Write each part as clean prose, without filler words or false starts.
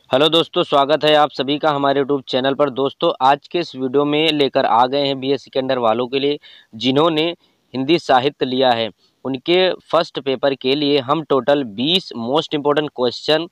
Hello दोस्तों, स्वागत है आप सभी का हमारे यूट्यूब चैनल पर। दोस्तों, आज के इस वीडियो में लेकर आ गए हैं बीए सेकेंडर वालों के लिए जिन्होंने हिंदी साहित्य लिया है। उनके फर्स्ट पेपर के लिए हम टोटल 20 मोस्ट इम्पोर्टेंट क्वेश्चन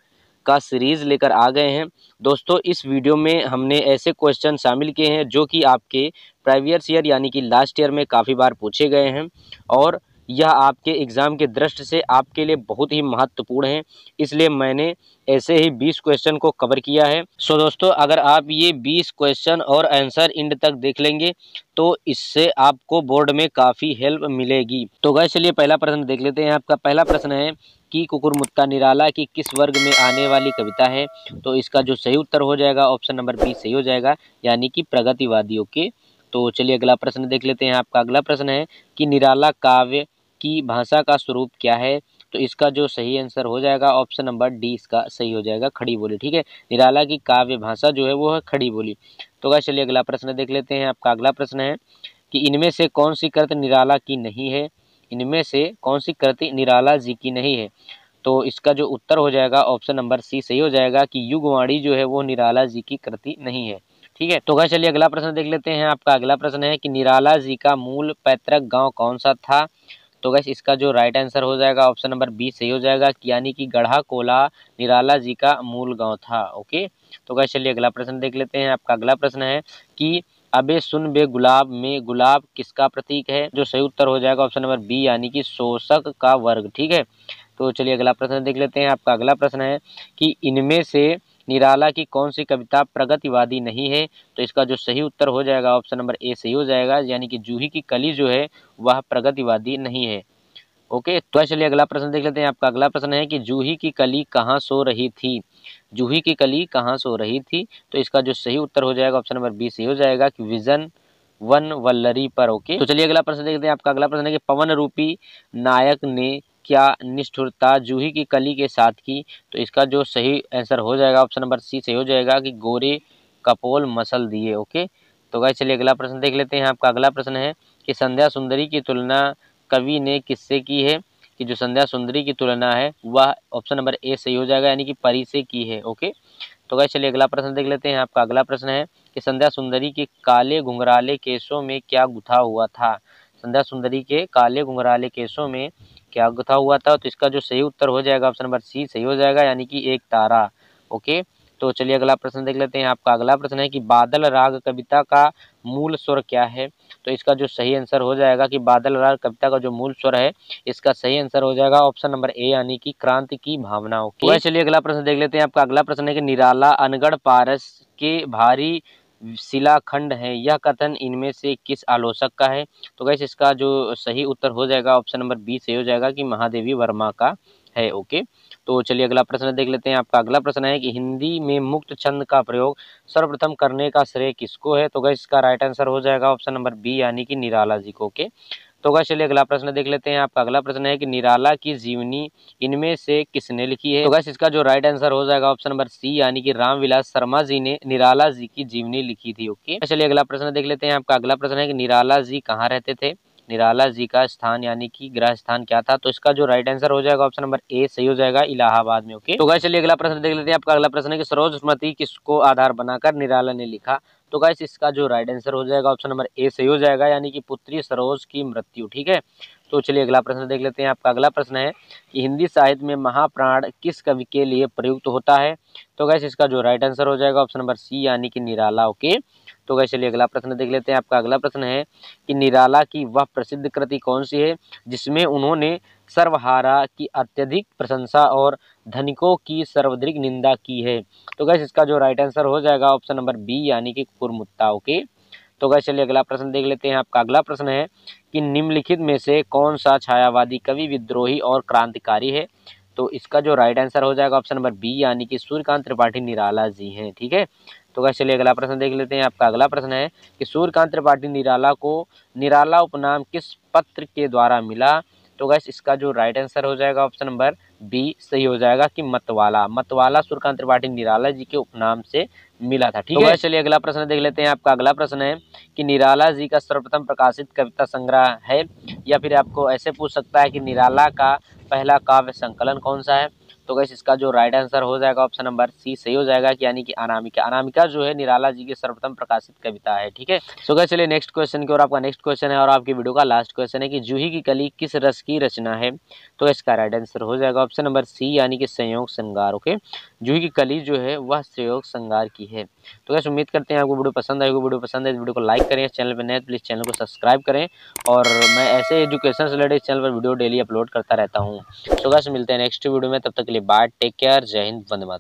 का सीरीज़ लेकर आ गए हैं। दोस्तों, इस वीडियो में हमने ऐसे क्वेश्चन शामिल किए हैं जो कि आपके प्रीवियस ईयर यानी कि लास्ट ईयर में काफ़ी बार पूछे गए हैं और यह आपके एग्ज़ाम के दृष्टि से आपके लिए बहुत ही महत्वपूर्ण है। इसलिए मैंने ऐसे ही 20 क्वेश्चन को कवर किया है। सो दोस्तों, अगर आप ये 20 क्वेश्चन और आंसर एंड तक देख लेंगे तो इससे आपको बोर्ड में काफ़ी हेल्प मिलेगी। तो गाइस, चलिए पहला प्रश्न देख लेते हैं। आपका पहला प्रश्न है कि कुकुरमुत्ता निराला की किस वर्ग में आने वाली कविता है। तो इसका जो सही उत्तर हो जाएगा ऑप्शन नंबर बी सही हो जाएगा, यानी कि प्रगतिवादी। ओके, तो चलिए अगला प्रश्न देख लेते हैं। आपका अगला प्रश्न है कि निराला काव्य की भाषा का स्वरूप क्या है। तो इसका जो सही आंसर हो जाएगा ऑप्शन नंबर डी इसका सही हो जाएगा, खड़ी बोली। ठीक है, निराला की काव्य भाषा जो है वो है खड़ी बोली। तो गाइस, चलिए अगला प्रश्न देख लेते हैं। आपका अगला प्रश्न है कि इनमें से कौन सी कृति निराला की नहीं है। इनमें से कौन सी कृति निराला जी की नहीं है। तो इसका जो उत्तर हो जाएगा ऑप्शन नंबर सी सही हो जाएगा कि युगवाणी जो है वो निराला जी की कृति नहीं है। ठीक है, तो गाइस चलिए अगला प्रश्न देख लेते हैं। आपका अगला प्रश्न है कि निराला जी का मूल पैतृक गांव कौन सा था। तो गाइस, इसका जो राइट आंसर हो जाएगा ऑप्शन नंबर बी सही हो जाएगा, यानी कि गढ़ा कोला निराला जी का मूल गांव था। ओके, तो गाइस चलिए अगला प्रश्न देख लेते हैं। आपका अगला प्रश्न है कि अबे सुन बे गुलाब में गुलाब किसका प्रतीक है। जो सही उत्तर हो जाएगा ऑप्शन नंबर बी, यानी कि शोषक का वर्ग। ठीक है, तो चलिए अगला प्रश्न देख लेते हैं। आपका अगला प्रश्न है कि इनमें से निराला की कौन सी कविता प्रगतिवादी नहीं है। तो इसका जो सही उत्तर हो जाएगा ऑप्शन नंबर ए सही हो जाएगा, यानी कि जूही की कली जो है वह प्रगतिवादी नहीं है। ओके, तो चलिए अगला प्रश्न देख लेते हैं। आपका अगला प्रश्न है कि जूही की कली कहाँ सो रही थी। जूही की कली कहाँ सो रही थी। तो इसका जो सही उत्तर हो जाएगा ऑप्शन नंबर बी सही हो जाएगा कि विजन वन वल्लरी पर। ओके, तो चलिए अगला प्रश्न देखते हैं। आपका अगला प्रश्न है कि पवन रूपी नायक ने क्या निष्ठुरता जूही की कली के साथ की। तो इसका जो सही आंसर हो जाएगा ऑप्शन नंबर सी सही हो जाएगा कि गोरे कपोल मसल दिए। ओके, तो गाइस चलिए अगला प्रश्न देख लेते हैं। आपका अगला प्रश्न है कि संध्या सुंदरी की तुलना कवि ने किससे की है। कि जो संध्या सुंदरी की तुलना है वह ऑप्शन नंबर ए सही हो जाएगा, यानी कि परी से की है। ओके, तो गाइस चलिए अगला प्रश्न देख लेते हैं। आपका अगला प्रश्न है कि संध्या सुंदरी के काले घुंघराले केसों में क्या गुथा हुआ था। संध्या सुंदरी के काले घुंघराले केसों में क्या गुथा हुआ था। तो इसका जो सही उत्तर हो जाएगा ऑप्शन नंबर सी सही हो जाएगा, यानी कि एक तारा। ओके, तो चलिए अगला प्रश्न देख लेते हैं। आपका अगला प्रश्न है कि बादल राग कविता का मूल स्वर क्या है। तो इसका जो सही आंसर हो जाएगा कि बादल राग कविता का जो मूल स्वर है इसका सही आंसर हो जाएगा ऑप्शन नंबर ए, यानी कि क्रांति की भावना। ओके, चलिए अगला प्रश्न देख लेते हैं। आपका अगला प्रश्न है कि निराला अनगढ़ पारस के भारी शिलाखंड है, यह कथन इनमें से किस आलोचक का है। तो गाइस, इसका जो सही उत्तर हो जाएगा ऑप्शन नंबर बी सही हो जाएगा कि महादेवी वर्मा का है। ओके, तो चलिए अगला प्रश्न देख लेते हैं। आपका अगला प्रश्न है कि हिंदी में मुक्त छंद का प्रयोग सर्वप्रथम करने का श्रेय किसको है। तो गाइस, इसका राइट आंसर हो जाएगा ऑप्शन नंबर बी, यानी कि निराला जी को। ओके, तो गाइस चलिए अगला प्रश्न देख लेते हैं। आपका अगला प्रश्न है कि निराला की जीवनी इनमें से किसने लिखी है। तो गाइस, इसका जो राइट आंसर हो जाएगा ऑप्शन नंबर सी, यानी कि रामविलास शर्मा जी ने निराला जी की जीवनी लिखी थी। ओके, चलिए अगला प्रश्न देख लेते हैं। आपका अगला प्रश्न है कि निराला जी कहाँ रहते थे। निराला जी का स्थान यानी कि गृह स्थान क्या था। तो इसका जो राइट आंसर हो जाएगा ऑप्शन नंबर ए सही हो जाएगा, इलाहाबाद में। ओके, तो गाइस चलिए अगला प्रश्न देख लेते हैं। आपका अगला प्रश्न है कि सरोज स्मृति किसको आधार बनाकर निराला ने लिखा। तो गाइस, इसका जो राइट आंसर हो जाएगा ऑप्शन नंबर ए सही हो जाएगा, यानी कि पुत्री सरोज की मृत्यु। ठीक है, तो चलिए अगला प्रश्न देख लेते हैं। आपका अगला प्रश्न है कि हिंदी साहित्य में महाप्राण किस कवि के लिए प्रयुक्त होता है। तो गाइस, इसका जो राइट आंसर हो जाएगा ऑप्शन नंबर सी, यानी कि निराला। ओके, तो गाइस चलिए अगला प्रश्न देख लेते हैं। आपका अगला प्रश्न है कि निराला की वह प्रसिद्ध कृति कौन सी है जिसमें उन्होंने सर्वहारा की अत्यधिक प्रशंसा और धनिकों की सर्वाधिक निंदा की है। तो गाइस, इसका जो राइट आंसर हो जाएगा ऑप्शन नंबर बी, यानी कि कुकुरमुत्ता। ओके, तो गाइस चलिए अगला प्रश्न देख लेते हैं। आपका अगला प्रश्न है कि निम्नलिखित में से कौन सा छायावादी कवि विद्रोही और क्रांतिकारी है। तो इसका जो राइट आंसर हो जाएगा ऑप्शन नंबर बी, यानी कि सूर्यकांत त्रिपाठी निराला जी हैं। ठीक है, तो गाइस चलिए अगला प्रश्न देख लेते हैं। आपका अगला प्रश्न है कि सूर्यकांत त्रिपाठी निराला को निराला उपनाम किस पत्र के द्वारा मिला। तो गाइस, इसका जो राइट आंसर हो जाएगा ऑप्शन नंबर बी सही हो जाएगा कि मतवाला। मतवाला सूर्यकांत त्रिपाठी निराला जी के उपनाम से मिला था। ठीक है, चलिए अगला प्रश्न देख लेते हैं। आपका अगला प्रश्न है कि निराला जी का सर्वप्रथम प्रकाशित कविता संग्रह है, या फिर आपको ऐसे पूछ सकता है कि निराला का पहला काव्य संकलन कौन सा है। तो गैस इसका जो राइट आंसर हो जाएगा ऑप्शन नंबर सी सही हो जाएगा, यानी कि अनामिका। अनामिका जो है निराला जी की सर्वप्रथम प्रकाशित कविता है। ठीक है, सो गैस चलिए नेक्स्ट क्वेश्चन की ओर। आपका नेक्स्ट क्वेश्चन है और आपकी वीडियो का लास्ट क्वेश्चन है कि जूही की कली किस रस की रचना है। तो इसका राइट आंसर हो जाएगा ऑप्शन नंबर सी, यानी कि संयोग श्रृंगार। ओके, जूही की कली जो है वह संयोग श्रृंगार की है। तो गैस उम्मीद करते हैं आपको वीडियो पसंद आएगी। वीडियो पसंद है तो वीडियो को लाइक करें, चैनल पर नए प्लीज चैनल को सब्सक्राइब करें, और मैं ऐसे एजुकेशन से रिलेटेड चैनल पर वीडियो डेली अपलोड करता रहता हूँ। सो गैस मिलते हैं नेक्स्ट वीडियो में, तब तक के लिए बाय, टेक केयर, जय हिंद, वंदे मातरम।